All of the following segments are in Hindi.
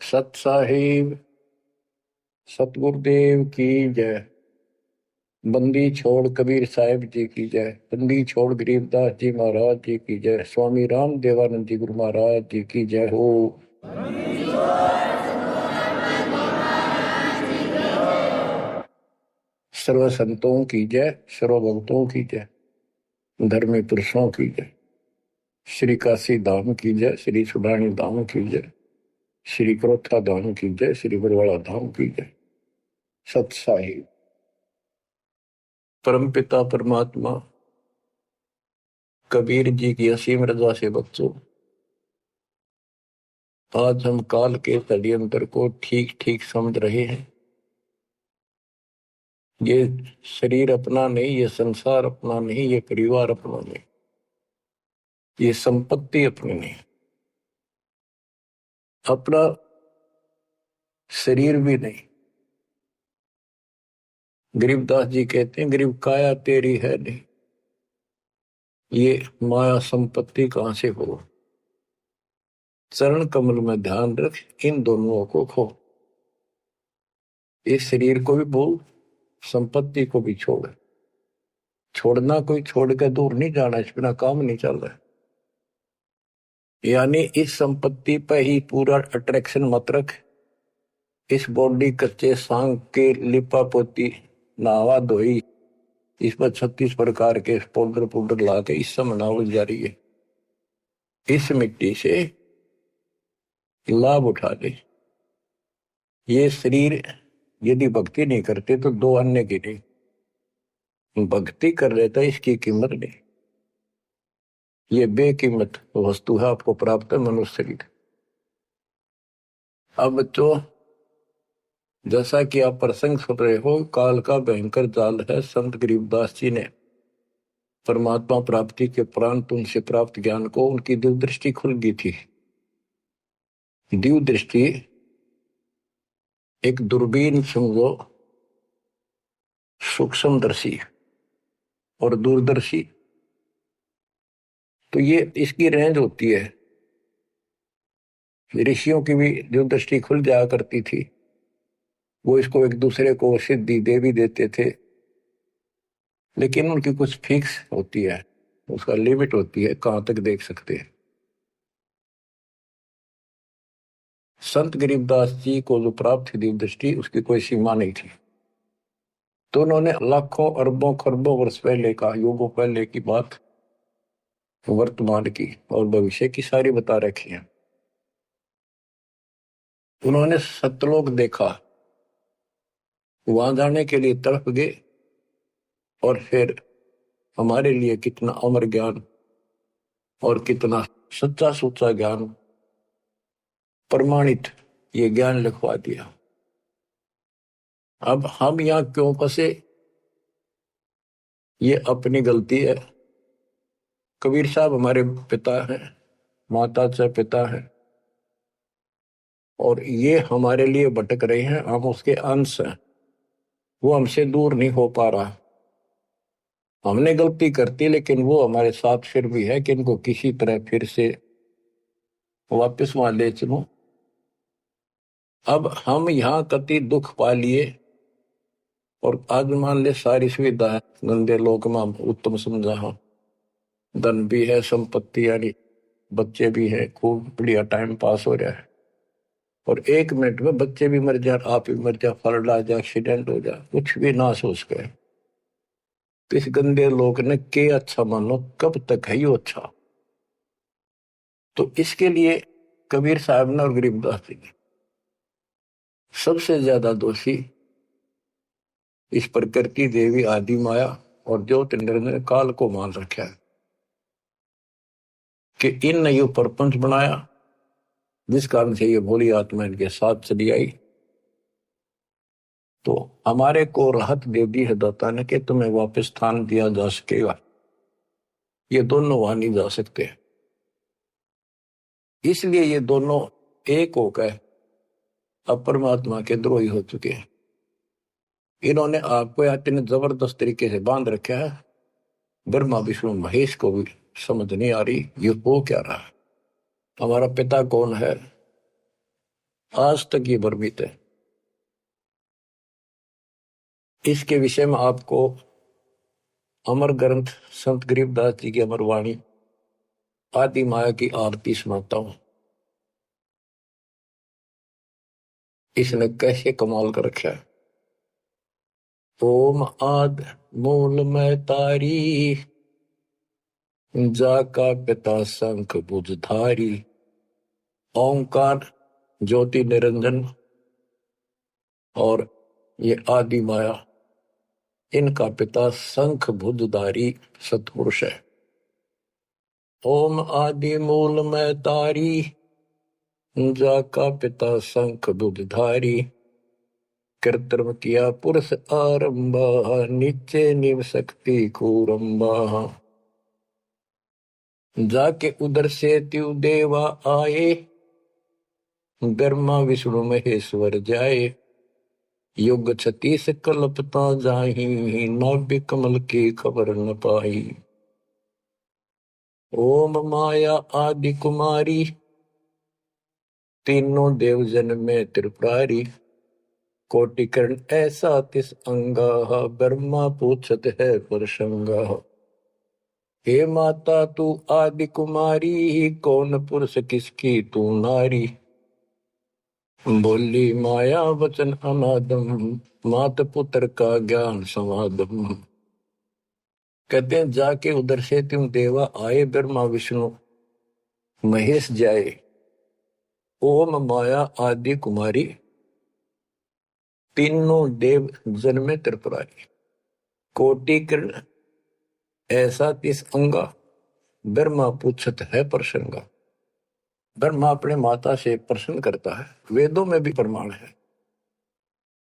सत साहिब सतगुरुदेव की जय। बंदी छोड़ कबीर साहिब जी की जय। बंदी छोड़ गरीबदास जी महाराज जी की जय। स्वामी राम देवानंद जी गुरु महाराज जी की जय हो। सर्व संतों की जय, सर्व भक्तों की जय, धर्मी पुरुषों की जय। श्री काशी धाम की जय, श्री सुडानी धाम की जय, श्री क्रोथा धाम की जय, श्री बरवाड़ा धाम की जय। सत साहिब परम पिता परमात्मा कबीर जी की असीम रजा से बच्चों, आज हम काल के षड्यंत्र को ठीक ठीक समझ रहे हैं। ये शरीर अपना नहीं, ये संसार अपना नहीं, ये परिवार अपना नहीं, ये संपत्ति अपनी नहीं, अपना शरीर भी नहीं। गरीबदास जी कहते हैं, गरीब काया तेरी है नहीं, ये माया संपत्ति कहां से हो। चरण कमल में ध्यान रख, इन दोनों को खो। इस शरीर को भी भूल, संपत्ति को भी छोड़। छोड़ना कोई छोड़ के दूर नहीं जाना, इस बिना काम नहीं चल रहा। यानी इस संपत्ति पे ही पूरा अट्रैक्शन मत रख। इस बॉडी कच्चे सांग के लिपा पोती नहावा धोई, इस पर 36 प्रकार के पाउडर पाउडर ला के इस समय नावल जा रही है। इस मिट्टी से लाभ उठा ले। ये शरीर यदि भक्ति नहीं करते तो दो अन्य की नहीं, भक्ति कर लेता इसकी कीमत नहीं। ये बेकीमत वस्तु है, आपको प्राप्त है मनुष्य शरीर। अब बच्चों, जैसा कि आप प्रसंग सुन रहे हो, काल का भयंकर जाल है। संत गरीबदास जी ने परमात्मा प्राप्ति के उपरांत उनसे प्राप्त ज्ञान को उनकी दिव्य दृष्टि खुल गई थी। दिव्य दृष्टि एक दूरबीन समझो, सूक्ष्मदर्शी और दूरदर्शी। तो ये इसकी रेंज होती है। ऋषियों की भी दिव्य दृष्टि खुल जाया करती थी, वो इसको एक दूसरे को सिद्धि दे भी देते थे, लेकिन उनकी कुछ फिक्स होती है, उसका लिमिट होती है कहां तक देख सकते हैं। संत गरीबदास जी को जो प्राप्त थी दिव्य दृष्टि, उसकी कोई सीमा नहीं थी। तो उन्होंने लाखों अरबों खरबों वर्ष पहले का, युगों पहले की बात वर्तमान की और भविष्य की सारी बता रखी है। उन्होंने सतलोक देखा, वहां जाने के लिए तड़प गए, और फिर हमारे लिए कितना अमर ज्ञान और कितना सच्चा सुच्चा ज्ञान, प्रमाणित ये ज्ञान लिखवा दिया। अब हम यहां क्यों फंसे, ये अपनी गलती है। कबीर साहब हमारे पिता हैं, माता से पिता हैं, और ये हमारे लिए भटक रहे हैं, हम उसके अंश हैं। वो हमसे दूर नहीं हो पा रहा। हमने गलती करती, लेकिन वो हमारे साथ फिर भी है कि इनको किसी तरह फिर से वापस वहां ले चलो। अब हम यहाँ कति दुख पा लिए, और आज मान ले सारी सुविधा है, गंदे लोक में उत्तम समझा हो, धन भी है, संपत्ति यानी बच्चे भी है, खूब बढ़िया टाइम पास हो रहा है, और 1 मिनट में बच्चे भी मर जाए, आप भी मर जाए, फ्लड आ जाए, एक्सीडेंट हो जाए, कुछ भी ना सोच गए। तो इस गंदे लोग ने के अच्छा मानो, कब तक है यो अच्छा। तो इसके लिए कबीर साहब ने और गरीबदास जी ने सबसे ज्यादा दोषी इस प्रकृति देवी आदि माया और ज्योतिंद्र ने काल को मान रखा है कि इन ने यो प्रपंच बनाया, जिस कारण से ये भोली आत्मा इनके साथ चली आई। तो हमारे को राहत दे दी है दाता ने कि तुम्हें वापस स्थान दिया जा सकेगा। ये दोनों वहां नहीं जा सकते, इसलिए ये दोनों एक होकर अब परमात्मा के द्रोही हो चुके हैं। इन्होंने आपको इतने जबरदस्त तरीके से बांध रखा है, ब्रह्मा विष्णु महेश को भी समझ नहीं आ रही ये हो क्या रहा है। हमारा पिता कौन है, आज तक ये भ्रमित है। इसके विषय में आपको अमर ग्रंथ संत गरीबदास जी की अमर वाणी आदि माया की आरती सुनाता हूं। इसने कैसे कमाल कर रखा है। ओम आद मूल में तारी, जाका पिता शंख भुजधारी। ओंकार ज्योति निरंजन और ये आदि माया, इनका पिता शंख भुजधारी सतपुरुष है। ओम आदि मूल में तारी, जाका पिता शंख भुजधारी। कृत्रिम किया पुरुष आरंभा, नीचे निव शक्ति कूरंबा। जाके उधर से त्यू देवा आए, ब्रह्मा विष्णु महेश्वर जाए। युग 36 कल्पता जाही, नाभि कमल की खबर न पाई। ओम माया आदि कुमारी, तीनों देव जन में त्रिपुरारी। कोटिकर्ण ऐसा तिस अंगा, ब्रह्मा पूछत है प्रसंगा। हे माता तू आदि कुमारी, कौन पुरुष किसकी तू नारी। बोली माया वचन अनादम, मात पुत्र का ज्ञान समादम। कहते हैं जाके उधर से तुम देवा आए, ब्रह्मा विष्णु महेश जाए। ओम माया आदि कुमारी, तीनों देव जन्मे त्रिपुरारी। कोटि किरण ऐसा तिस अंगा, ब्रह्मा पूछत है प्रसंगा। ब्रह्मा अपने माता से प्रश्न करता है। वेदों में भी प्रमाण है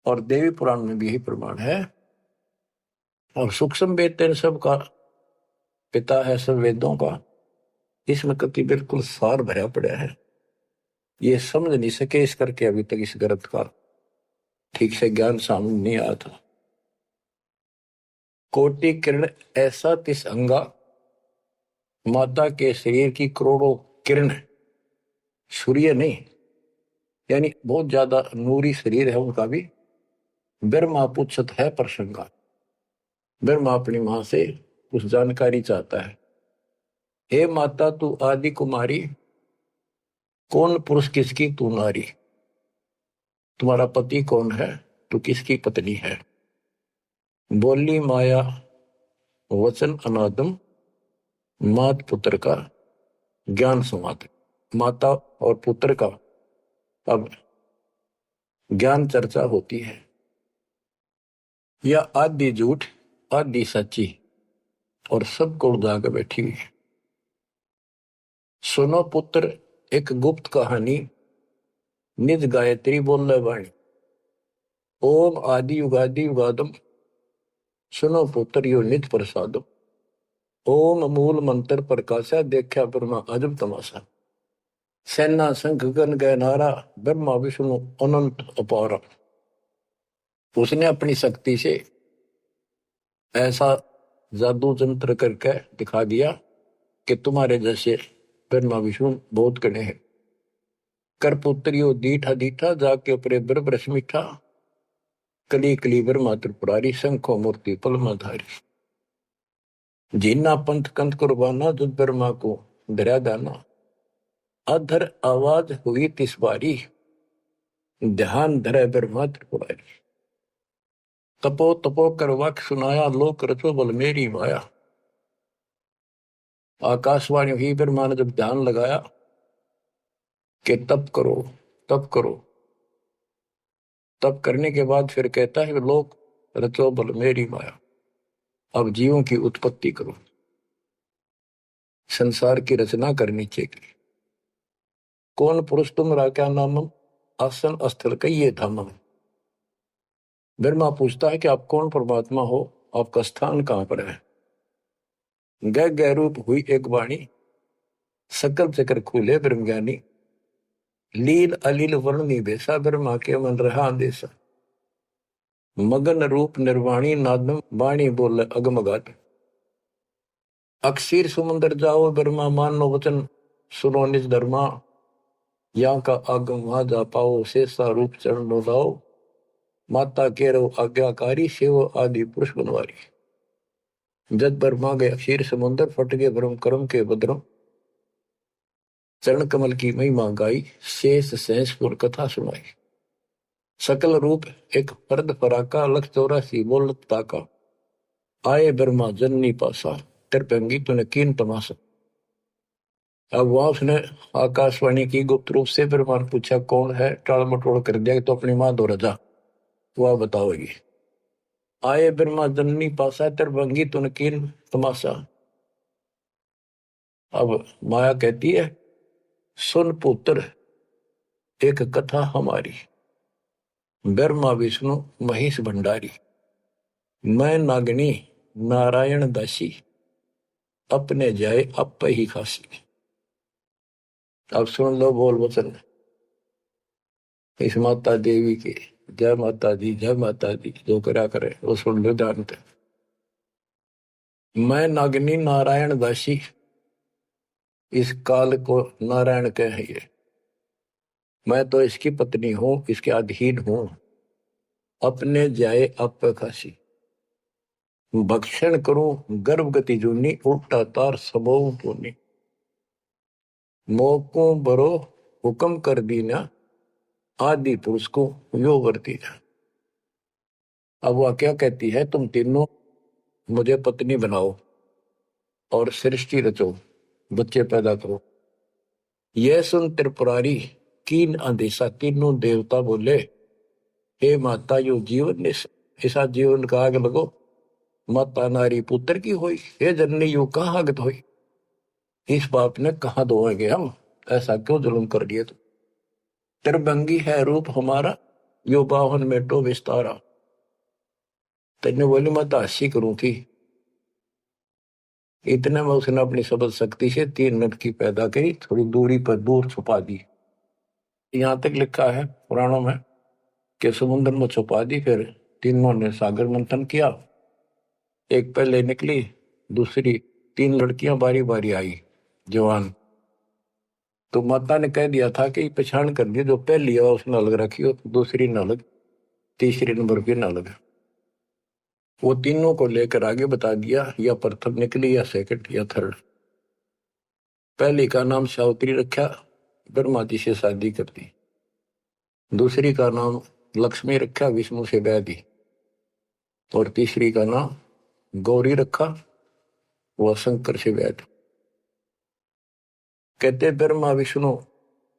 और देवी पुराण में भी यही प्रमाण है। और सूक्ष्म वेद इन सब का पिता है, सब वेदों का। इसमें कति बिल्कुल सार भरा पड़ा है। ये समझ नहीं सके इस करके अभी तक इस ग्रंथ का ठीक से ज्ञान सामने नहीं आया था। कोटि किरण ऐसा तिस अंगा, माता के शरीर की करोड़ों किरण, सूर्य नहीं, यानी बहुत ज्यादा नूरी शरीर है उनका भी। ब्रह्मा पूछत है प्रसंगा, ब्रह्मा अपनी मां से कुछ जानकारी चाहता है। हे माता तू आदि कुमारी, कौन पुरुष किसकी तू नारी। तुम्हारा पति कौन है, तू किसकी पत्नी है। बोली माया वचन अनादम, मात पुत्र का ज्ञान संवाद। माता और पुत्र का अब ज्ञान चर्चा होती है। यह आदि झूठ आदि सच्ची और सबको उड़ा के बैठी हुई है। सुनो पुत्र एक गुप्त कहानी, निज गायत्री बोल वाणी। ओम आदि युगादि युगादम, सुनो पुत्र यो निज प्रसादम। ओम मूल मंत्र प्रकाशा, देखा ब्रह्मा अजब तमाशा। सेना शंख गण गय नारा, ब्रह्मा विष्णु अनंत अपारा। उसने अपनी शक्ति से ऐसा जादू जंत्र करके दिखा दिया कि तुम्हारे जैसे ब्रह्मा विष्णु बहुत गणे हैं। कर पुत्रियो दीठा दीठा, जाके उपरे ब्रह्म मीठा। कली कली ब्रह्मा त्रिपुरारी, शंखो मूर्ति पलमाधारी। जीना पंथ कंथ कुर्बाना, जुद ब्रह्मा को धरा दाना। अधर आवाज हुई तिस बारी, ध्यान धरे ब्रह्मा त्रिपुरारी। तपो तपो कर वाक्य सुनाया, लोक रचो बल मेरी माया। आकाशवाणी हुई, ब्रह्मा ने जब ध्यान लगाया कि तप करो तप करो। तप करने के बाद फिर कहता है लोक रचो बल मेरी माया। अब जीवों की उत्पत्ति करो, संसार की रचना करनी चाहिए। कौन पुरुष तुम क्या नामम, आसन स्थल कहिए धामम। ब्रह्मा पूछता है कि आप कौन परमात्मा हो, आपका स्थान कहां पर है। गह गह रूप हुई एक वाणी, सकल चक्र खुले ब्रह्म ज्ञानी। लील अलील वर्ण निवेशा, ब्रह्मा के मन रहा अंदेशा। मगन रूप निर्वाणी नादम वाणी बोले अगमगाट। अक्षीर समुद्र जाओ ब्रह्मा मानो वचन सुनो निज धर्मा। यहाँ का आगम वहां जा पाओ शेषा रूप चरण लाओ। माता केरो आज्ञाकारी शिव आदि पुरुष बनवारी। जद ब्रह्मा गए अक्षीर समुद्र फट गए ब्रह्म कर्म के बद्रम। चरण कमल की महिमा गाई शेष सहसपुर कथा सुनाई। सकल रूप एक पर्द पराका लख 84 बोलत ताका। आए ब्रह्मा जननी पासा त्रिभंगी तूने कीन तमाशा। अब वहां उसने आकाशवाणी की गुप्त रूप से ब्रह्मा ने पूछा कौन है। टाल मटोल कर दिया तो अपनी मां दो रजा वह बताओगी। आए ब्रह्मा जननी पासा त्रिभंगी तूने कीन तमाशा। अब माया कहती है सुन पुत्र एक कथा हमारी। ब्रह्मा विष्णु महेश भंडारी। मैं नागनी नारायण दासी अपने जाए अप ही खासी। अब सुन लो बोल वचन इस माता देवी के। जय माता दी जय माता दी जो करा करे वो सुन लो जानते। मैं नागनी नारायण दासी इस काल को नारायण कहे। मैं तो इसकी पत्नी हूं इसके अधीन हूं। अपने जाए अप खासी भक्षण करूं गर्भगति जूनी उल्टा तार सबो पुनी। मोको बरो हुक्म कर दीना आदि पुरुष को यो वर्ती। अब वह क्या कहती है तुम तीनों मुझे पत्नी बनाओ और सृष्टि रचो बच्चे पैदा करो। यह सुन त्रिपुरारी कीन आदेशा तीनों देवता बोले हे माता यो जीवन ऐसा जीवन का आग लगो। माता नारी पुत्र की होई हे जननी यो कहाँ आगत होई। इस बाप ने कहा धोएंगे हम ऐसा क्यों जुल्म कर दिए तुम। त्रिभंगी है रूप हमारा यो बाहन में टो विस्तारा। तेने बोली मैं तो हंसी करूं थी। इतने में उसने अपनी सबल शक्ति से 3 लड़की पैदा करी थोड़ी दूरी पर दूर छुपा दी। यहां तक लिखा है पुराणों में कि समुद्र में छुपा दी। फिर तीनों ने सागर मंथन किया। एक पहले निकली दूसरी 3 लड़कियां बारी बारी आई जवान। तो माता ने कह दिया था कि पहचान कर दी जो पहली है उसने अलग रखी हो दूसरी न अलग तीसरी नंबर की न अलग। वो तीनों को लेकर आगे बता दिया या प्रथम निकली या सेकंड या थर्ड। पहली का नाम सावित्री रखा ब्रह्मा जी से शादी कर दी। दूसरी का नाम लक्ष्मी रखा विष्णु से ब्याह दी। और तीसरी का नाम गौरी रखा वह शंकर से ब्याह दी। कहते ब्रह्मा विष्णु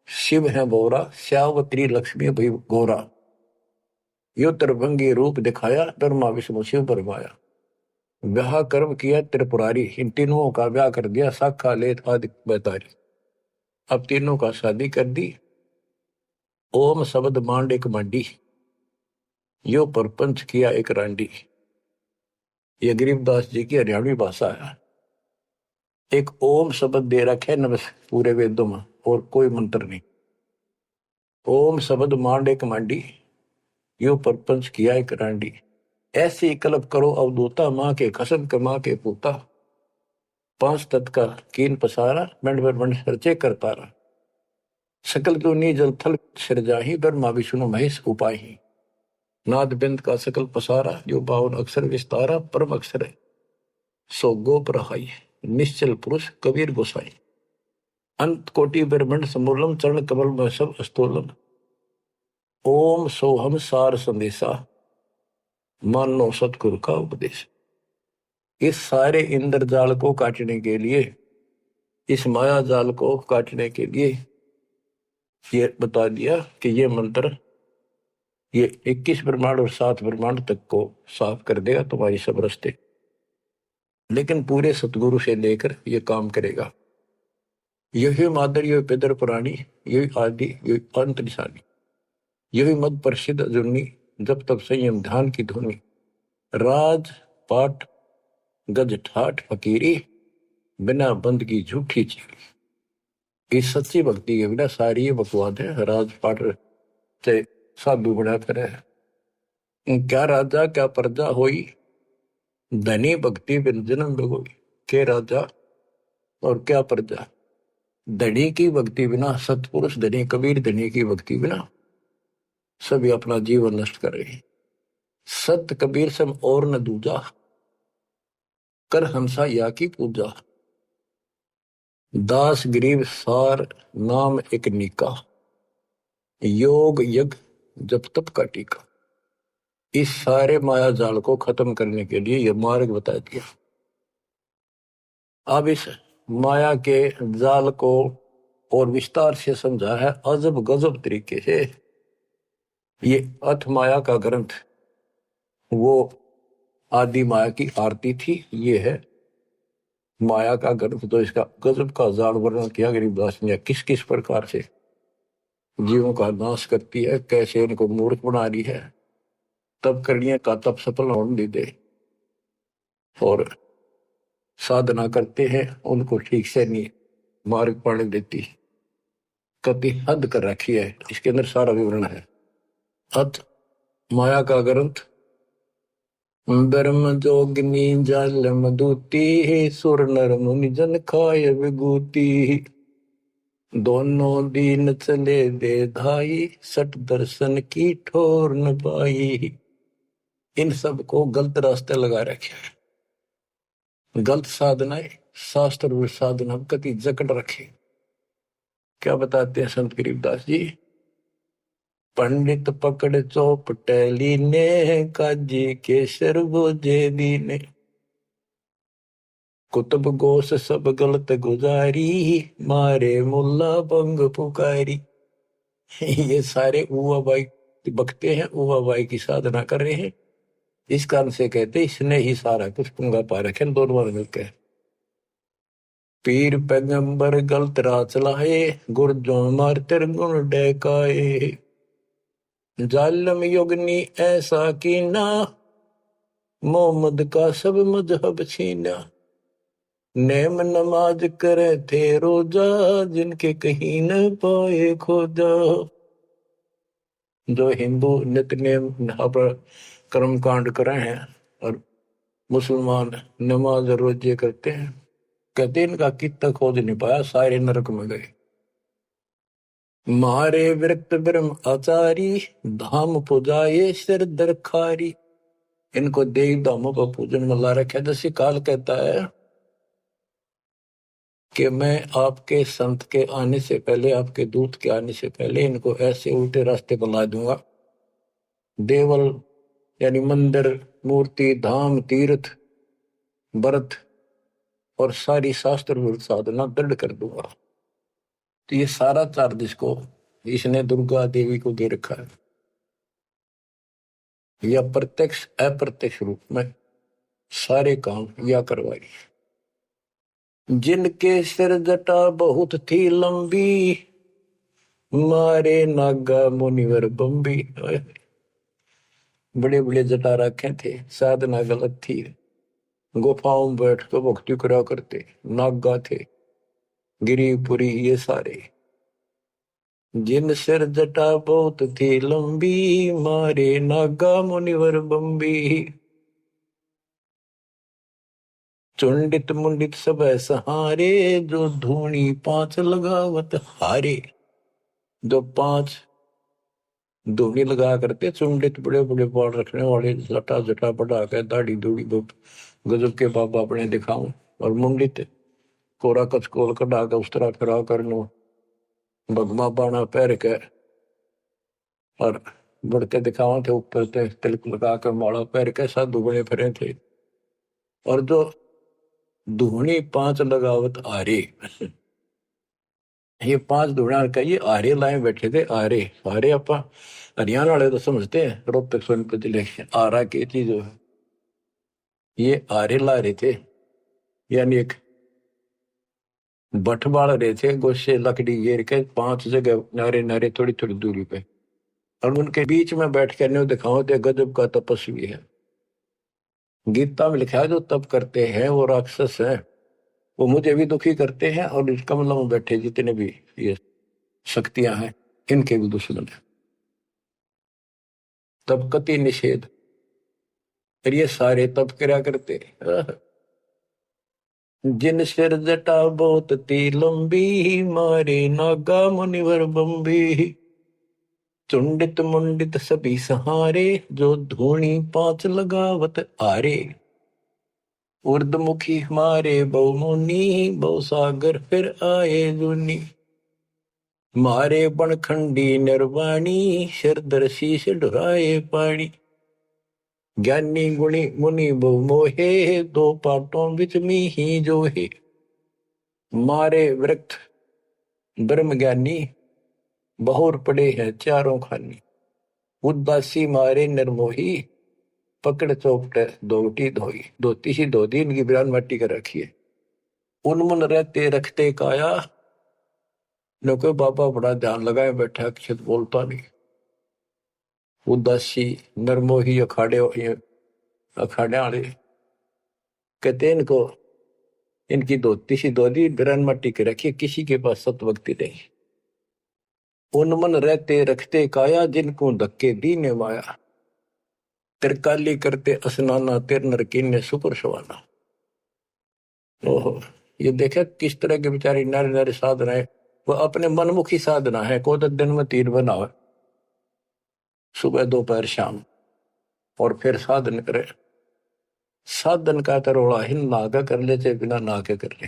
शिव है बोरा सावित्री लक्ष्मी भई गौरा। यो त्रिभंगी रूप दिखाया ब्रह्मा विष्णु शिव बरमाया। ब्याह कर्म किया त्रिपुरारी इन तीनों का ब्याह कर दिया साखा लेत आदि बैतारी। अब तीनों का शादी कर दी। ओम शब्द मांड एक मांडी यो परपंच किया एक रांडी। ये गरीबदास जी की हरियाणवी भाषा है। एक ओम शब्द दे रखे नमस पूरे वेदों में और कोई मंत्र नहीं। ओम शब्द मांड एक मांडी यो परपंच किया एक रांडी। ऐसी कल्प करो अवधूता माँ के कसम कमा के पूता। 5 तत्व का कीन पसारा मंड मंड सर्चे कर तारा। सकल दुनी जल थल सिरजाही ब्रह्मा विष्णु महेश उपाही। नाद बिंद का सकल पसारा जो 52 अक्षर विस्तारा परम अक्षर है सो गोप रहाई। निश्चल पुरुष कबीर गोसाई। अंत कोटि ब्रह्मंड समूलम चरण कमल में सब अस्तोलम। ओम सोहम सार संदेशा मानो सतगुरु का उपदेश। इस सारे इंद्रजाल को काटने के लिए इस माया जाल को काटने के लिए ये बता दिया कि ये मंत्र ये 21 ब्रह्मांड और 7 ब्रह्मांड तक को साफ कर देगा तुम्हारी सब रास्ते। लेकिन पूरे सतगुरु से लेकर ये काम करेगा। यही मादर यही पितर पुराणी यही आदि यही अंत निशानी। यही मद प्रसिद्ध जुन्नी जब तब संयम ध्यान की धुनी। राज पाठ गज ठाठ फकीरी बिना बंद की झूठी चीरी। इस सच्ची भक्ति के बिना सारी ये बकवाद है। राज पाठ से साधु बना करे क्या राजा क्या प्रजा होई, धनी भक्ति बिन जन्म भगोई। के राजा और क्या प्रजा, धनी की भक्ति बिना, सतपुरुष धनी कबीर धनी की भक्ति बिना सभी अपना जीवन नष्ट कर रहे हैं। सत कबीर सम और न दूजा, कर हंसा या की पूजा। दास गरीब सार नाम एक निका, योग यज्ञ जप तप का टीका। इस सारे माया जाल को खत्म करने के लिए यह मार्ग बता दिया। अब इस माया के जाल को और विस्तार से समझा है अजब गजब तरीके से। ये अथ माया का ग्रंथ वो आदि माया की आरती थी, ये है माया का ग्रंथ। तो इसका गजब का जाल वर्णन किया गरीबदास ने, किस किस प्रकार से जीवों का नाश करती है, कैसे इनको मूर्ख बना रही है, तब करने का तब सफल होने दे, और साधना करते हैं उनको ठीक से नहीं मार्ग पाने देती, कति हद कर रखी है। इसके अंदर सारा विवरण है। अत माया का ग्रंथ ब्रह्म जोगिनी जल मधुती, सुर नर मुनि जन खाय विभूति। दोनों दीन चले दे धाई, सट दर्शन की ठोर न पाई। इन सब को गलत रास्ते लगा रखे हैं, गलत साधनाएं, शास्त्र साधना कति जकड़ रखे। क्या बताते हैं संत गरीबदास जी, पंडित पकड़ चौपटेली ने, काजी केसर बोझे दीने। कुतुब गोस सब गलत गुजारी, मारे मुल्ला बंग पुकारी। ये सारे उवा बाई बकते हैं, उवा बाई की साधना कर रहे हैं। इस कारण से कहते इसने ही सारा कुछ पुंगा पा रखे दोनों मिलकर। पीर पैगंबर गलत राह चलाए, गुरजों मार तेर गुण डैकाए। जालम युगनी ऐसा कीना, मोहम्मद का सब मजहब छीना। नेम नमाज करे थे रोजा, जिनके कहीं न पाए खोजा। जो हिंदू नित्य नेम कर्म कांड कर रहे हैं और मुसलमान नमाज रोजे करते हैं, कहते इनका कितना खोज नहीं पाया, सारे नरक में गए। मारे विरक्त ब्रह्म आचारी, धाम पुजाए सिर दरखारी। इनको देव धामों का पूजन में ला रखा। जैसे काल कहता है कि मैं आपके संत के आने से पहले, आपके दूत के आने से पहले इनको ऐसे उल्टे रास्ते बना दूंगा। देवल यानी मंदिर, मूर्ति, धाम, तीर्थ, व्रत और सारी शास्त्र साधना दृढ़ कर दूंगा। तो ये सारा चार्ज इसको इसने दुर्गा देवी को दे रखा है। या प्रत्यक्ष अप्रत्यक्ष रूप में सारे काम या करवाई। जिनके सिर जटा बहुत थी लंबी, मारे नागा मुनिवर बम्बी। बड़े बड़े जटा रखे थे, साधना गलत थी, गुफाओं में बैठ कर भक्ति करा करते, नागा थे, गिरिपुरी ये सारे। जिन सिर जटा बहुत थी लंबी, मारे नागा मुनिवर बम्बी। चुंडित मुंडित सब सहारे, जो धूनी पांच लगावत हारे। जो पांच धूनी लगा करते, चुंडित बड़े बड़े बाल रखने वाले, जटा जटा बढ़ा के दाढ़ी दूढ़ी गजब के बाबा अपने दिखाऊं, और मुंडित कोरा कचकोल कटा के उस तरह फिरा कर लो, भगमा बाणा पैर के और बढ़ते दिखावा थे, ऊपर से तिलक लगा कर माला पैर के साधु बने फिरे थे। और जो धूनी पांच लगावत आरे, ये पांच धूणा का ये आरे लाए बैठे थे। आरे आरे अपा हरियाणा वाले तो समझते हैं, रोहतक सोनीपत जिले के आरा की चीज है। ये आरे ला रहे थे, यानी एक बठ बाल रहे थे, गोशे लकड़ी घेर के पांच जगह नारे नारे थोड़ी थोड़ी दूरी पे, और उनके बीच में बैठ कर न्यू दिखाओ थे गजब का तपस्वी है। गीता में लिखा है जो तप करते हैं वो राक्षस है, वो मुझे भी दुखी करते हैं, और इस कमलों में बैठे जितने भी ये शक्तियां हैं इनके भी दुश्मन है। तब कति निषेध, फिर ये सारे तब क्या करते। जिन सिर जटा बहुत ती लंबी, मारे नागा मुनिवर बम्बी। चुंडित मुंडित सभी सहारे, जो धूणी पांच लगावत आरे। उर्दमुखी हमारे बहुमुनि, बहु सागर फिर आए जुनी। मारे बनखंडी निर्वाणी, सिरदर शीश ढुराए पानी। ज्ञानी गुणी मुनि बहु मोहे, दो पाटों बिच मी ही जो है। मारे वृक्ष ब्रह्म ज्ञानी, बहुर पड़े हैं चारों खानी। उदासी मारे निर्मोही, पकड़ चौपट दोटी धोई। धोती सी धो दी, इनकी बिरान मट्टी कर रखी है। उनमुन रहते रखते काया, न कोई बाबा बड़ा ध्यान लगाए बैठा, अक्षत बोलता नहीं। उदासी निर्मोही अखाड़े वाले कहते इनको, इनकी धोती सी धो दी, बिरान मट्टी कर रखी है, किसी के पास सतभक्ति नहीं। उनमन रहते रखते काया, जिनको धक्के दीने माया। तिरकाली करते स्नाना, तिर नरकीन ने सुपर सवाना। ओहो, ये देखा किस तरह के बेचारी नारी नारी साधना है। वो अपने मनमुखी साधना है। को तो दिन में 3 बनावे, सुबह दोपहर शाम, और फिर साधन करे। साधन का तरोड़ा हिन नाका कर ले, चाहे बिना नाके कर ले,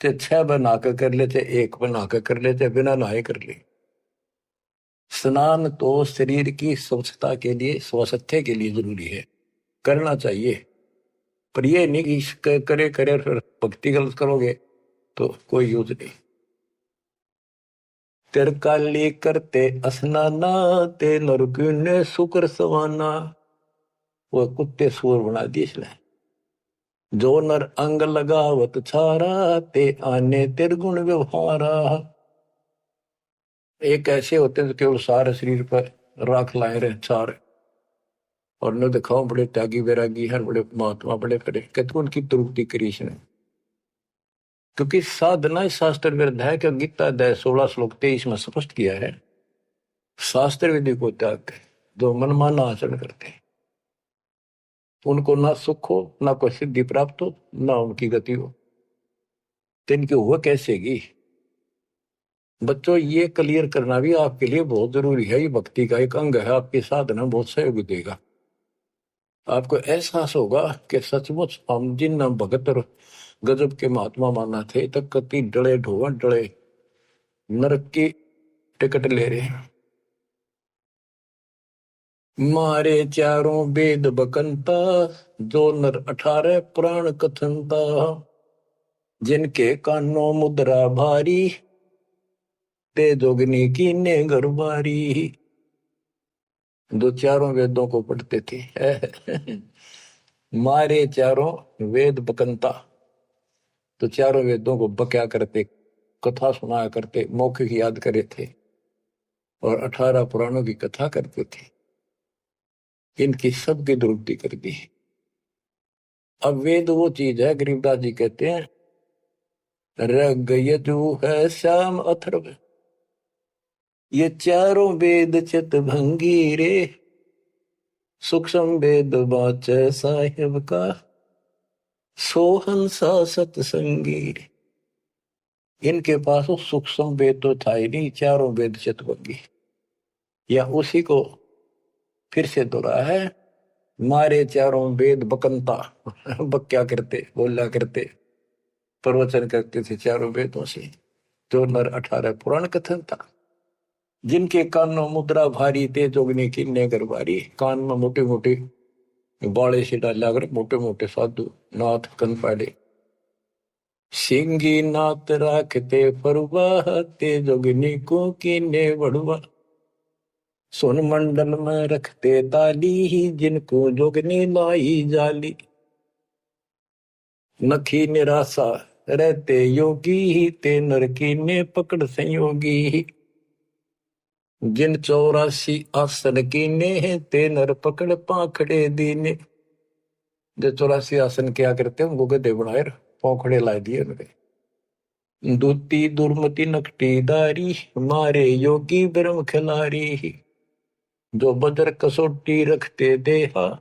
चाहे 6 बना के कर ले, चाहे 1 बना के कर ले, चाहे बिना नहाए कर ले। स्नान तो शरीर की स्वच्छता के लिए, स्वास्थ्य के लिए जरूरी है, करना चाहिए। पर ये नहीं कि करे करे फिर भक्ति गलत करोगे तो कोई यूज नहीं। तिरकाली करते स्नाना, ते नरकुन ने शुक्र सवाना। वो कुत्ते सूर बना दिए इसने। जो नर अंग लगावत छारा, ते आने तिरगुण व्यवहारा। एक ऐसे होते हैं जो केवल सारे शरीर पर राख लाए रहे सारे, और न दिखाओ बड़े त्यागी वैरागी हैं, बड़े महात्मा, बड़े करे, कहते उनकी त्रुटि करी इसने। क्योंकि साधना शास्त्र विरुद्ध है कि गीता अध्याय 16 श्लोक 23 में स्पष्ट किया है, शास्त्र विधि को त्याग जो मनमाना आचरण करते हैं, उनको ना सुख हो, ना कोई सिद्धि प्राप्त हो, ना उनकी गति हो, तो इनकी हुआ कैसेगी। बच्चों, ये क्लियर करना भी आपके लिए बहुत जरूरी है। ये भक्ति का एक अंग है, आपकी साधना बहुत सहयोग देगा। आपको एहसास होगा कि सचमुच हम जिन भगत और गजब के महात्मा माना थे, तक कति डले ढोवन डले नरक की टिकट ले रहे हैं। मारे चारों वेद बकंता, जो नर 18 पुराण कथनता। जिनके कानों मुद्रा भारी, ते जोगनी की ने गरबारी। जो चारों वेदों को पढ़ते थे। मारे चारों वेद बकंता, तो चारों वेदों को बक्या करते, कथा सुनाया करते, मौखिक याद करे थे, और 18 पुराणों की कथा करते थे। इनकी सबकी दुरुक्ति कर दी। अब वेद वो चीज है, गरीबदास जी कहते हैं, रग यजु है श्याम अथर्व, ये चारों वेद चित भंगी रे। सूक्ष्म वेद बाच साहिब का, सोहंसा सतसंगी। इनके पास वो सूक्ष्म वेद तो था ही नहीं, चारों वेद चित भंगी। या उसी को फिर से दोहरा है, मारे चारों वेद बकंता। बक्या करते, बोला करते, प्रवचन करते थे चारों वेदों से, जो नर 18 पुराण कथन था। जिनके कानों मुद्रा भारी, ते जोगनी की ने गरबारी। कान में मोटे मोटे बाले से डाला कर, मोटे मोटे साधु नाथ कन पाड़े। सिंगी नाथ राखते फरुआ, ते जोगनी को कीने बढ़ुआ। सोन मंडल में रखते ताली, जिनको जोगनी लाई जाली। नखी निराशा रहते योगी, ते नरकी ने पकड़ संयोगी। जिन 84 आसन कीने, ते नर पकड़ पाखड़े दीने। जो 84 आसन क्या करते हैं, उनको गधे बनाए पौखड़े ला दिए उनके। दूती दुर्मति नकटी दारी, मारे योगी ब्रह्म खिलारी। जो बदर कसोटी रखते देहा,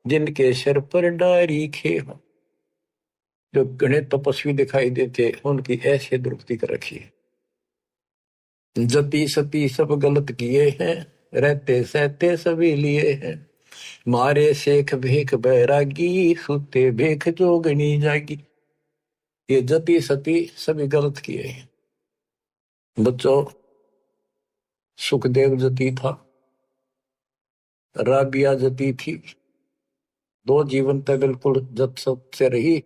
जिनके सिर पर डारी खेहा। जो घने तपस्वी दिखाई देते उनकी ऐसे दुरुक्ति कर रखी है। जति सती सब गलत किए हैं, रहते सहते सभी लिए हैं। मारे शेख भेख बैरागी, सुते भेख जोगनी जागी। ये जति सती सभी गलत किए हैं। बच्चों, सुखदेव जति था, राबिया जति थी। दो जीवन तक बिल्कुल जत सत से रही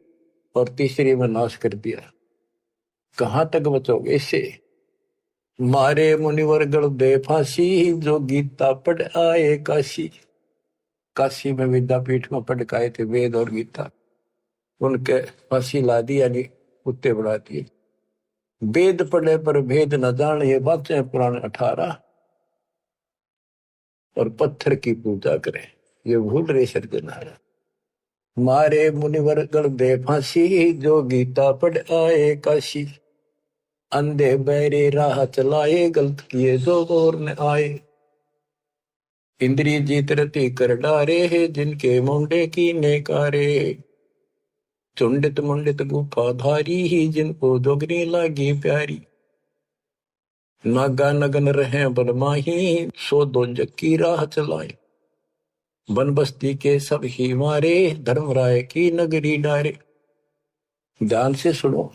और तीसरी में नाश कर दिया। कहां तक बचोगे इससे? मारे मुनिवर गढ़ दे फांसी, जो गीता पढ़ आए काशी। काशी में विद्यापीठ में पढ़ के आए थे वेद और गीता, उनके फांसी ला दी, यानी कुत्ते बढ़ा दिए। वेद पढ़े पर भेद न जान, ये बातें पुराण 18। और पत्थर की पूजा करें, ये भूल रहे सृजनहारा। मारे मुनिवर गढ़ दे फांसी, जो गीता पढ़ आए काशी। अंधे बहरे राह चलाए, गलत किए जो और न आए। इंद्रिय जीत रति कर डारे है, जिनके मुंडे की नेकारे। चुंडित मुंडित गुफा धारी ही, जिनको जोगनी लागी प्यारी। नागा नगन रहे बनमाही, सो दो जग की राह चलाए। बन बस्ती के सब ही मारे, धर्मराय की नगरी डारे। ध्यान से सुनो,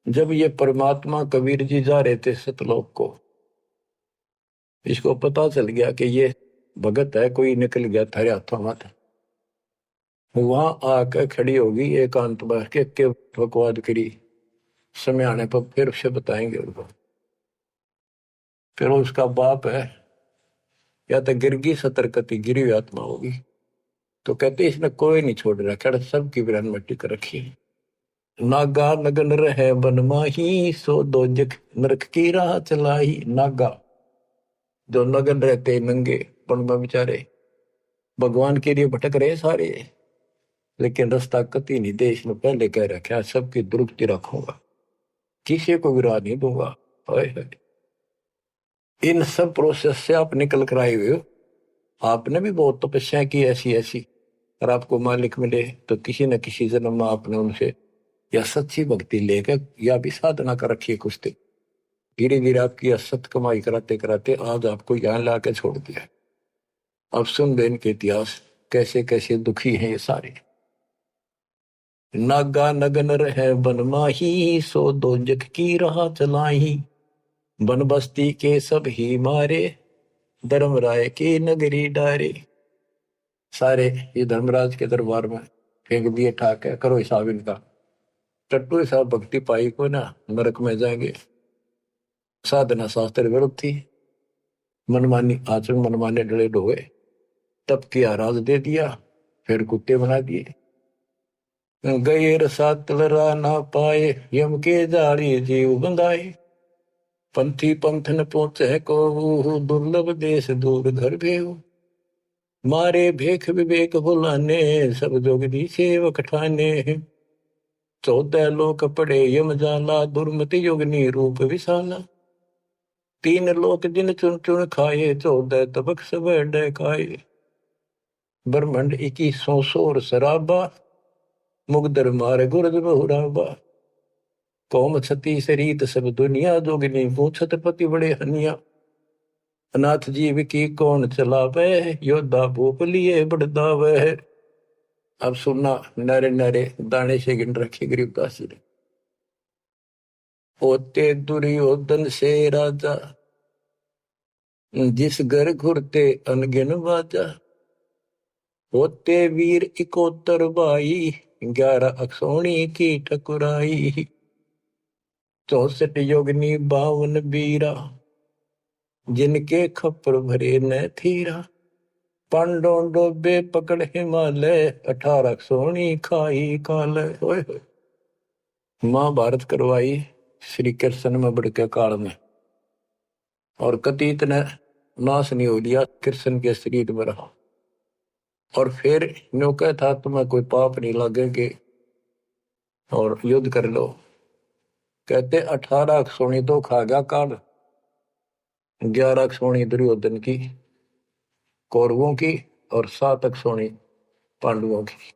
जब ये परमात्मा कबीर जी जा रहे थे सतलोक को, इसको पता चल गया कि ये भगत है, कोई निकल गया थारे हाथों मत। वहां आकर खड़ी होगी एकांत बैठ के बकवाद करी। समय आने पर फिर से बताएंगे उनको। फिर उसका बाप है, या तो गिरगी सतर्कती गिरी हुई आत्मा होगी, तो कहते इसने कोई नहीं छोड़ रखा, सबकी बिरान मिट्टी कर रखी। नागा नगन रहे बनमाही, सो दो जग नरक की राह चलाई। नागा जो नगन रहते नंगे पन में बेचारे, भगवान के लिए भटक रहे सारे, लेकिन रास्ता कति नहीं देश ने पहले कह रखा, सबकी दुरुक्ति रखूंगा, किसी को विराध नहीं दूंगा। इन सब प्रोसेस से आप निकल कर आए हुए हो। आपने भी बहुत तपस्या की ऐसी ऐसी, और आपको मालिक मिले तो किसी न किसी जन्म में आपने उनसे या सच्ची भक्ति लेकर या भी साधना कर रखी है कुछ। धीरे धीरे आपकी असत कमाई कराते कराते आज आपको यहाँ लाके छोड़ दिया। अब सुन दे इनके इतिहास, कैसे कैसे दुखी हैं ये सारे। नागा नगन रहे बनमाही, सो दो जग की राह चलाई। बन बस्ती के सब ही मारे, धर्मराय की नगरी डारे। सारे ये धर्मराज के दरबार में फेंक दिए ठाक है, करो हिसाब इनका। टट्टू हिसाब भक्ति पाई को ना नरक में जाएंगे। साधना शास्त्र विरुद्ध थी, मनमानी आचरण मनमाने डले डोए, तब किया राज दे दिया, फिर कुत्ते बना दिए। गैर सात लरा ना पाए, यम के जाड़ी जीव बंधाए। पंथी पंथ न पहुंचे को, दुर्लभ देश दूर धर भेऊ। मारे भेख विवेक भुलाने, सब जोगदी सेवक ठाने। 14 लोक पड़े यम जाला, दुर्मति योगनी रूप विशाला। 3 लोक जिन चुन चुन खाए, 14 तबक सब डकाए। ब्रह्मंड 21 सोर शराबा, मुगदर मार गुरद बहुराबा। कौम छती शरीत सब दुनिया, जोगनी छत्रपति बड़े हनिया। अनाथ जीव की कौन चलावे, योद्धा भूप लिए बड़दावे। अब सुनना, नारे नारे दाने से गिन रखे गरीबदास जी ने। होते दुर्योधन से राजा, जिस घर घुरते अनगिन बाजा। होते वीर 71 भाई, 11 अक्षौणी की ठकुराई। 64 योगनी 52 बीरा, जिनके खप्पर भरे न थीरा। पांडों डोबे पकड़ हिमालय, 18 अक्षौणी खाई काल। महाभारत करवाई श्री कृष्ण में बड़के काल में, और कतीत ने नाश नहीं हो लिया, कृष्ण के शरीर में रहा। और फिर न्यू कहा था तुम्हें कोई पाप नहीं लगेंगे और युद्ध कर लो। कहते 18 अक्षौणी तो खा गया काल, 11 अक्षौणी दुर्योधन की, कौरवों की और 7 अक्षौणी पांडवों की।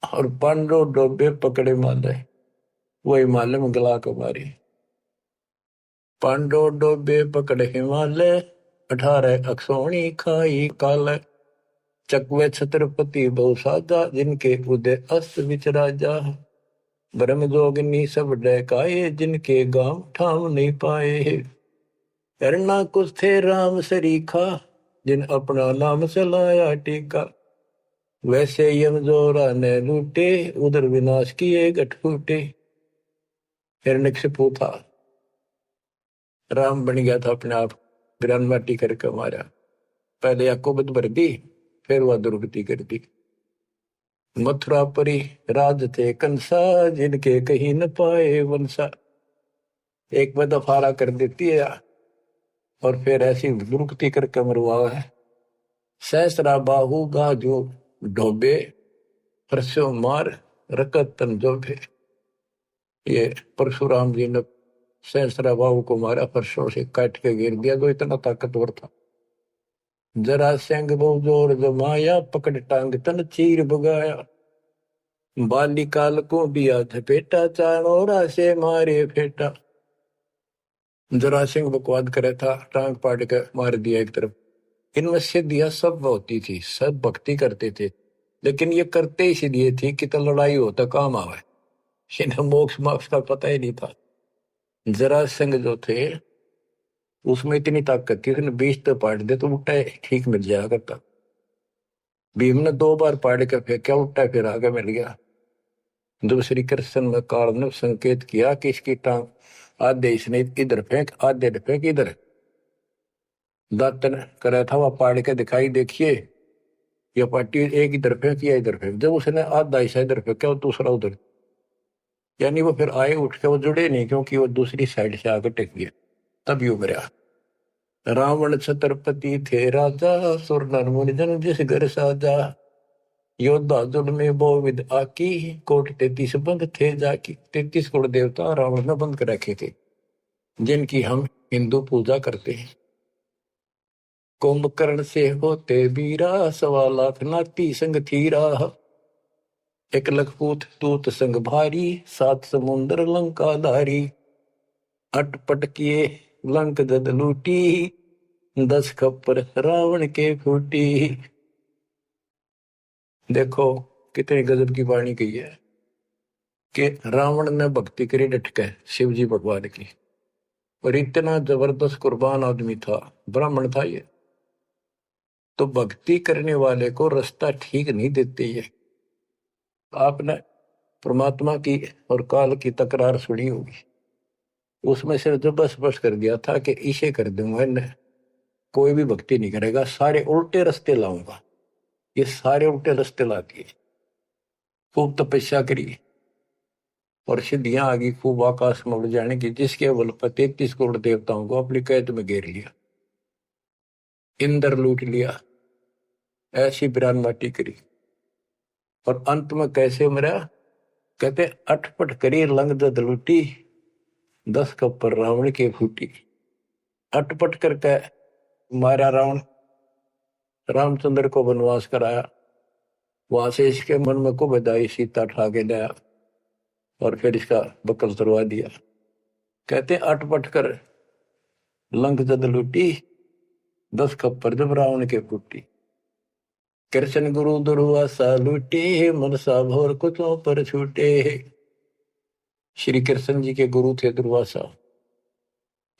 और पांडव डोबे पकड़े माले, वो हिमालय में गला को मारी। पांडव डोबे पकड़े हिमालय, 18 अक्षौणी खाई काल। चकवे छत्रपति बहु साजा, जिनके उदय अस्त विच राजा। ब्रह्म जोगिनी सब डहकाए, जिनके गांव ठाव नहीं पाए। करना कुछ थे राम सरीखा, जिन अपना नाम चलाया टीका। वैसे यम जोरा ने लूटे, उधर विनाश किए गठ फूटे। हिरण्यकशिपु था, राम बन गया था अपने आप, ग्रान माटी करके मारा। पहले याकोबत भर दी, फिर वह दुर्गति कर दी। मथुरापुरी राज थे कंसा, जिनके कहीं न पाए वंशा। एक में दफारा कर देती है और फिर ऐसी दुर्गति करके मरवा है। सहस्रा बाहु गाजो ढोबे, परसों मार रकत तन जोबे। ये परशुराम जी ने सहस्रा बाहु को मारा, परसों से काट के गिर दिया, जो इतना ताकतवर था। जरा सिंह बहु जोर जमाया, पकड़ टांग तन चीर भगाया। बालिकाल को दिया झपेटा, चाणोरा से मारे फेटा। जरा सिंह बकवाद करे था, टांग पाट के मार दिया एक तरफ। इनमें सिद्धियां सब होती थी, सब भक्ति करते थे, लेकिन ये करते इसलिए थी कि तो लड़ाई हो तो काम आवे। इन्हें मोक्ष मोक्ष का पता ही नहीं था। जरा सिंह जो थे उसमें इतनी ताकत थी, उसने 20 तो पाट दे तो उल्टा ठीक मिल जाया करता। भीम ने 2 बार पाट के फेंका, उल्टा फिर आगे मिल गया। जब श्री कृष्ण में काल ने संकेत किया कि इसकी टांग आधे इसने इधर फेंक, आधे फेंक इधर, दातन करा था वह पाड़ के दिखाई, देखिए यह पार्टी एक इधर फेंक या इधर फेंक। जब उसने आधा हिस्सा इधर फेंका और दूसरा उधर, यानी वो फिर आए उठ के, वो जुड़े नहीं क्योंकि वो दूसरी साइड से आकर टेक गया, तब यू मरा। रावण छत्रपति थे राजा, सुर नर मुनि जन जिस घर साजा। योद्धा जुल में बहुविध आकी, कोट 33 बंद थे जाकी। 33 कोट देवता रावण ने बंद कर रखे थे, जिनकी हम हिंदू पूजा करते हैं। कुंभकर्ण से होते बीरा, 1.25 लाख नाती संग थीरा। 1 लखपूत तूत संग भारी, 7 समुंदर लंका धारी। अटपट किए लंक दद लूटी, 10 खप्पर रावण के फूटी। देखो कितनी गजब की वाणी कही है कि रावण ने भक्ति करी डटके शिव जी भगवान की, और इतना जबरदस्त कुर्बान आदमी था, ब्राह्मण था ये। तो भक्ति करने वाले को रास्ता ठीक नहीं देते ये। आपने परमात्मा की और काल की तकरार सुनी होगी, उसमें सिर्फ जो बस बस कर दिया था कि इसे कर दूंगा इन्हें, कोई भी भक्ति नहीं करेगा, सारे उल्टे रास्ते लाऊंगा। ये सारे उल्टे रास्ते ला दिए। खूब तपस्या करी और सिद्धियां आ गई, खूब आकाश में उड़ जाने की, जिसके बल पर 33 करोड़ देवताओं को अपनी कैद में घेर लिया, इंद्र लूट लिया, ऐसी बिरान माटी करी। और अंत में कैसे मरा? कहते अटपट करी लंग दद लूटी, 10 कप्पर रावण के फूटी। अटपट करके मारा रावण, रामचंद्र को वनवास कराया, वहां से इसके मन में को बधाई, सीता ठा के लाया और फिर इसका बकल तरवा दिया। कहते अटपट कर लंक दद लूटी, 10 कप्पर जब रावण के फूटी। कृष्ण गुरु दुर्वासा लूटे, मनसा भोर कुचों पर छूटे। श्री कृष्ण जी के गुरु थे दुर्वासा।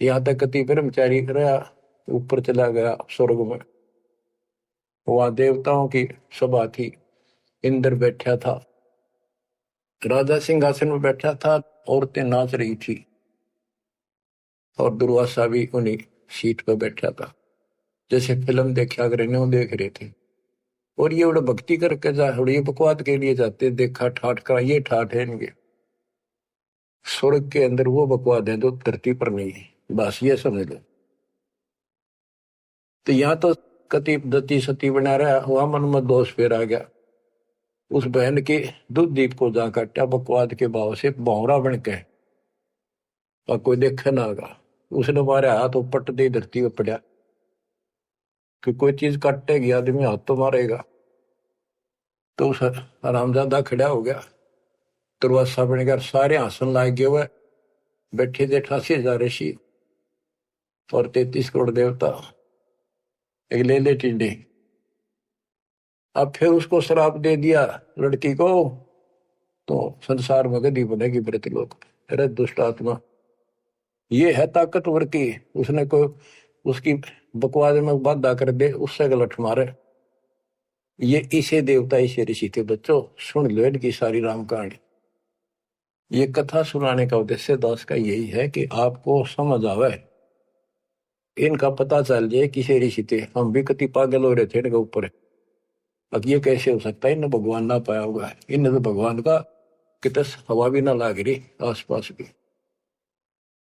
यहाँ तक कति ब्रह्मचारी रहा, ऊपर चला गया स्वर्ग में, वहां देवताओं की सभा थी, इंद्र बैठा था, राजा सिंहासन में बैठा था, औरतें नाच रही थी और दुर्वासा भी उन्हीं सीट पर बैठा था, जैसे फिल्म देखा कर देख रहे थे। और ये उड़े भक्ति करके जा, ये बकवाद के लिए जाते, देखा ठाठ का, ये ठाठ है इनके। स्वर्ग के अंदर वो बकवाद है जो धरती पर नहीं है, बस ये समझ लो। तो यहाँ तो कति दती सती बना रहा, वहां मन में दोष फिर आ गया। उस बहन के दूध दीप को जा काटा बकवाद के भाव से, भौरा बन के, और कोई देखे ना आगा, उसने मारे हाथ पट दे धरती पर पड़ा। कि कोई चीज काटेगी आदमी हाथ तो मारेगा। तो उस हरामजादा खड़ा हो गया, दुर्वासा बन गया, सारे आसन लाग गए हुए, बैठे थे 88,000 ऋषि और 33 करोड़ देवता, एक ले ले टिंडे। अब फिर उसको श्राप दे दिया लड़की को, तो संसार में गदी बनेगी मृतलोक। अरे दुष्ट आत्मा, ये है ताकतवर की, उसने कोई उसकी बकवास में बाधा कर दे, उससे गलत मारे। ये इसे देवता इसे ऋषि थे बच्चों, सुन लो इनकी सारी राम कहानी। ये कथा सुनाने का उद्देश्य दास का यही है कि आपको समझ आवे, इनका पता चल जाए किसे ऋषि थे। हम भी कति पागल हो रहे थे इनके ऊपर, अब ये कैसे हो सकता है, इन्हें भगवान ना पाया होगा, इन्हें तो भगवान का कितने हवा भी ना लाग रही आसपास की।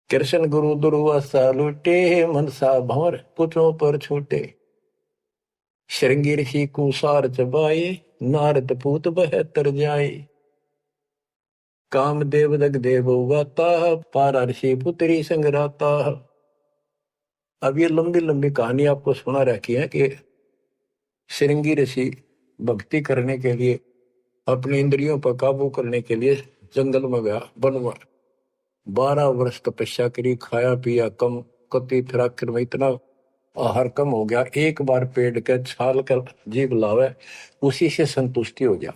कृष्ण गुरु दुर्वासा लूटे, मनसा भंवर पुत्रों पर छूटे, श्रृंगी ऋषि कुसार चबाए, नारद पूत बहत्तर जाए, कामदेव दग देव गाता, पारा ऋषि पुत्री संगराता। अब ये लंबी लंबी कहानी आपको सुना रखी है कि श्रृंगी ऋषि भक्ति करने के लिए, अपनी इंद्रियों पर काबू करने के लिए जंगल में गया, वन में 12 वर्ष तपस्या करी, खाया पिया कम, कति फिर आखिर में इतना आहार कम हो गया, एक बार पेड़ के छाल कर जीभ लावे, उसी से संतुष्टि हो गया।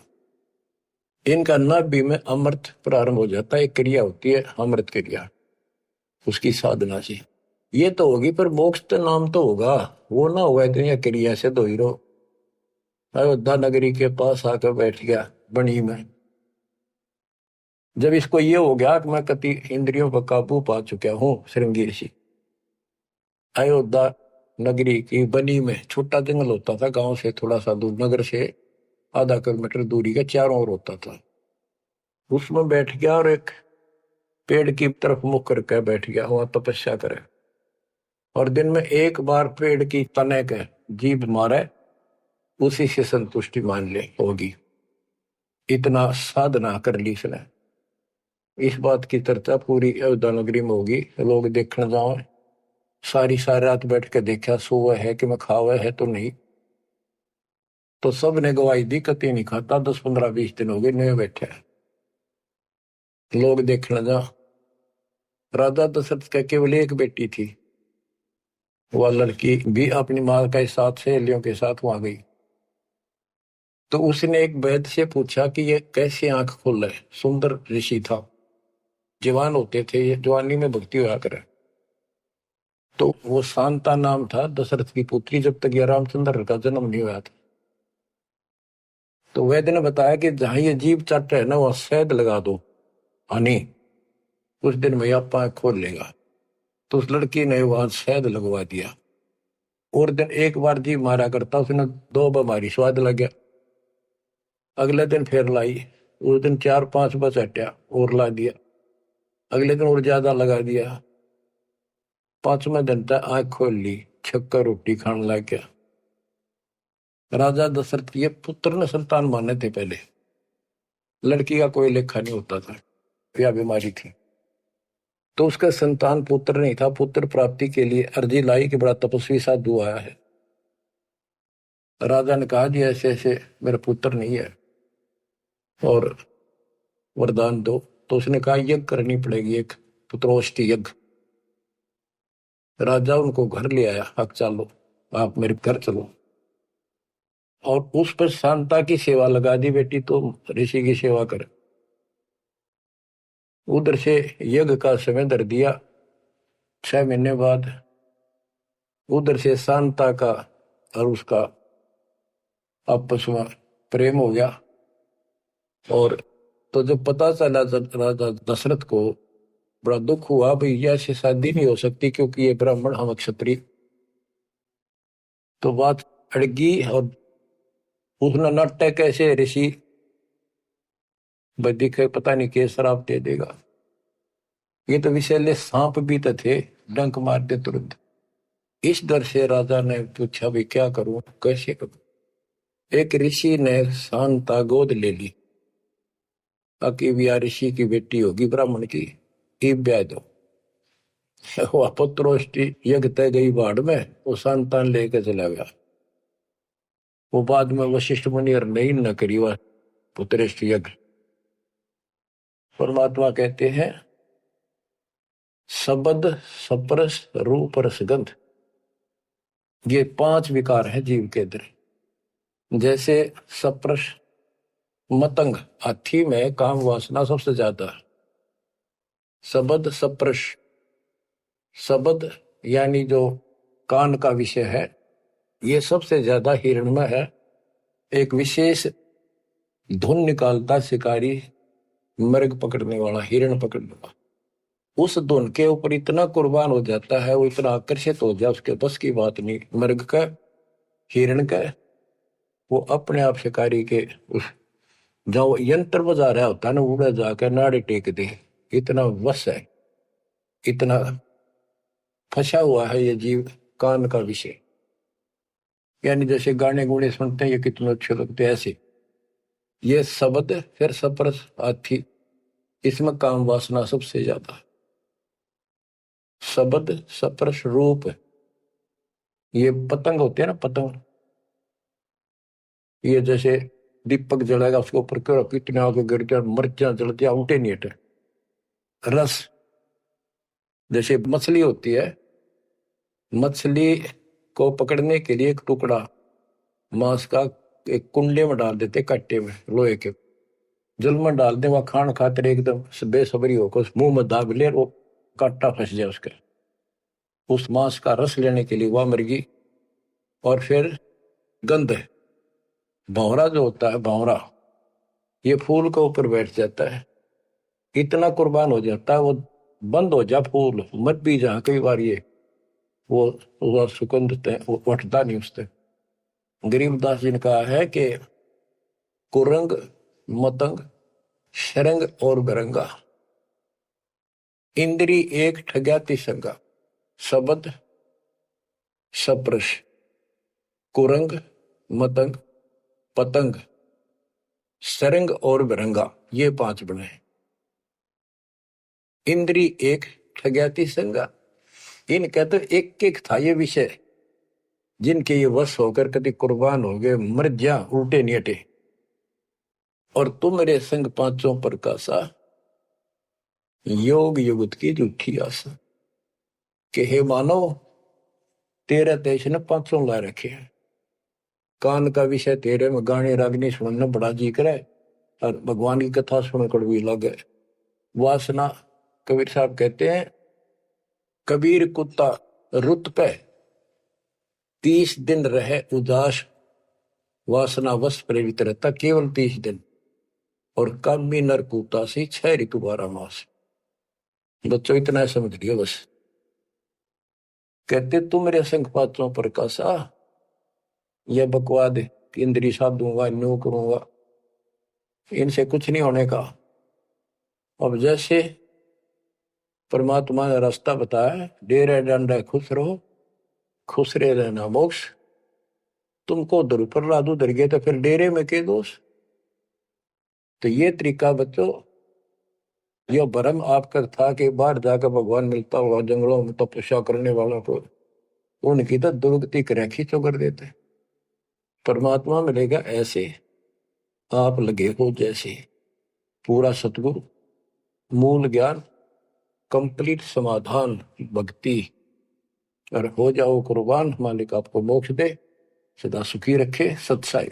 इनका नाभि में अमृत प्रारंभ हो जाता है, एक क्रिया होती है अमृत क्रिया, उसकी साधना से ये तो होगी, पर मोक्ष तो नाम तो होगा, वो ना होगा इतनी क्रिया से दो हीरो। अयोध्या नगरी के पास आकर बैठ गया बनी में। जब इसको ये हो गया कि मैं कति इंद्रियों पर काबू पा चुका हूं, श्रृंगी ऋषि अयोध्या नगरी की बनी में, छोटा जंगल होता था गांव से थोड़ा सा दूर, नगर से आधा किलोमीटर दूरी का, चारों ओर होता था, उसमें बैठ गया और एक पेड़ की तरफ मुख करके बैठ गया, वहां तपस्या करे, और दिन में एक बार पेड़ की तने के जीभ मारे, उसी से संतुष्टि मान ले होगी। इतना साधना कर ली इसने। इस बात की चर्चा पूरी अयोध्या नगरी में होगी, लोग देखने जाओ, सारी रात बैठ के देखा, सोवा है कि मैं खावा है तो नहीं, तो सब ने गवाही दी कति नहीं खाता, 10 15 20 दिन हो गए नए बैठे, लोग देखने जा। राजा दशरथ का केवल एक बेटी थी, वह लड़की भी अपनी माँ के साथ सहेलियों के साथ वहां गई, तो उसने एक वैद्य से पूछा कि ये कैसे आंख खोल रहे, सुंदर ऋषि था, जवान होते थे, ये जवानी में भक्ति हुआ करे। तो वो शांता नाम था दशरथ की पुत्री, जब तक ये रामचंद्र का जन्म नहीं हुआ था। तो वैद्य ने बताया कि जहां ये जीभ चाट है ना, वहां शहद लगा दो हनी, कुछ दिन में आप आंख खोल लेगा। तो उस लड़की ने वहां शहद लगवा दिया, और दिन एक बार जीभ मारा करता, उसने 2 बीमारी स्वाद लग गया। अगले दिन फिर लाई, उस दिन 4 5 बस हटा और ला दिया, अगले दिन और ज्यादा लगा दिया, 5वें दिन तक आंख खोल ली, छक्का रोटी खाने लग गया। राजा दशरथ ये पुत्र ने संतान माने थे पहले, लड़की का कोई लेखा नहीं होता था, या बीमारी थी, तो उसका संतान पुत्र नहीं था। पुत्र प्राप्ति के लिए अर्जी लाई कि बड़ा तपस्वी साधु आया है। राजा ने कहा जी ऐसे ऐसे मेरा पुत्र नहीं है और वरदान दो। तो उसने कहा यज्ञ करनी पड़ेगी, एक पुत्रोष्टि यज्ञ। राजा उनको घर ले आया, अब चलो आप मेरे घर चलो, और उस पर शांता की सेवा लगा दी, बेटी तो ऋषि की सेवा कर। उधर से यज्ञ का समय धर दिया, 6 महीने बाद उधर से शांता का और उसका आपस में प्रेम हो गया। और तो जब पता चला राजा दशरथ को बड़ा दुख हुआ, भाई ऐसी शादी नहीं हो सकती क्योंकि ये ब्राह्मण हम क्षत्रिय। तो बात अड़गी और उसने नाटक कैसे ऋषि वैदिक पता नहीं के शराब दे देगा, ये तो विषैले सांप भी तो थे, डंक मार दे तुरंत। इस डर से राजा ने पूछा भाई क्या करूं, कैसे करूं। एक ऋषि ने शांता गोद ले ली, अकीबिया ऋषि की बेटी होगी ब्राह्मण की, ईब ब्याह दो। वह पुत्रोष्टि यज्ञ तय गई बाढ़ में, वो संतान लेके चला गया। वो बाद में वशिष्ठ मुनि और नहीं न करी वह पुत्रेष्ठ यज्ञ। परमात्मा कहते हैं शब्द सप्रस रूप रसगंध, ये 5 विकार है जीव के अंदर। जैसे सप्रस मतंग, हाथी में काम वासना सबसे ज्यादा है। शब्द सप्रस, शब्द यानी जो कान का विषय है, ये सबसे ज्यादा हिरण में है। एक विशेष धुन निकालता शिकारी, मृग पकड़ने वाला, हिरण पकड़ने वाला, उस धुन के ऊपर इतना कुर्बान हो जाता है, वो इतना आकर्षित हो जाए, उसके बस की बात नहीं मृग का, हिरण का। वो अपने आप शिकारी के उस जो यंत्र बजा रहा होता है ना, उड़े जाकर नाड़े टेक दे, इतना वश है, इतना फंसा हुआ है ये जीव कान का विषय। यानी जैसे गाने गुणे सुनते हैं, ये कितने अच्छे लगते हैं, ऐसे ये शब्द फिर सप्रस हाथी, इसमें काम वासना सबसे ज्यादा। शब्द सप्रस रूप, ये पतंग होते हैं ना, पतंग, ये जैसे दीपक जलाएगा, उसके ऊपर कितने आगे गिरते हैं, मिर्चा जलती है, उठे नहीं हटे। रस, जैसे मछली होती है, मछली को पकड़ने के लिए एक टुकड़ा मांस का एक कुंडे में डाल देते, कट्टे में लोहे के, जल में डाल दे, वह खान खातिर एकदम बेसब्री होकर मुंह में दाब ले, वो कांटा फंस जाए उसके, उस मांस का रस लेने के लिए वह मर्गी। और फिर गंध, भंवरा जो होता है, भंवरा, ये फूल के ऊपर बैठ जाता है, इतना कुर्बान हो जाता है, वो बंद हो जा फूल, मत भी जा कई बार, ये वो सुगंध वो उठता नहीं उससे। गरीबदास जी ने कहा है कि कुरंग मतंग शरंग और गरंगा, इंद्री एक ठग्याति संगा। शब्द सप्रश, कुरंग मतंग पतंग सरंग और बरंगा, ये 5 बने। इंद्री एक ठग्याति संगा, इनका तो एक एक था ये विषय, जिनके ये वश होकर कभी कुर्बान हो गए, मर जा, उल्टे नहीं हटे। और तुम मेरे संग 5 प्रकाशा, योग युगत की झूठी आशा। कि हे मानव, तेरा देश ने 5 ला रखे हैं, कान का विषय तेरे में गाने रागनी सुनना बड़ा जी करे, और भगवान की कथा सुन कड़वी लगे। वासना, कबीर साहब कहते हैं, कबीर कुत्ता रुत पे 30 दिन रहे उदास, वासना वश प्रेरित रहता केवल 30 दिन, और कामी नर कुत्ता से 6 ऋतु 12 मास। बच्चों इतना समझ लियो बस। कहते तुम मेरे संग 5 प्रकाशा, यह बकवाद इंद्री साधूंगा, न्यू करूंगा, इनसे कुछ नहीं होने का। अब जैसे परमात्मा ने रास्ता बताया, डेरे डंडा खुश रहो, खुश रहे रहना मोक्ष। तुमको उधर ऊपर ला दो, उधर गए तो फिर डेरे में के दोष। तो ये तरीका बच्चों, यह भरम आपका था कि बाहर जाकर भगवान मिलता हुआ जंगलों में तपस्या करने वालों को, उनकी तो दुर्गति कर खींचो कर देते। परमात्मा मिलेगा ऐसे, आप लगे हो जैसे, पूरा सतगुरु, मूल ज्ञान, कंप्लीट समाधान, भक्ति, और हो जाओ कुर्बान। मालिक आपको मोक्ष दे, सदा सुखी रखे। सत्साई।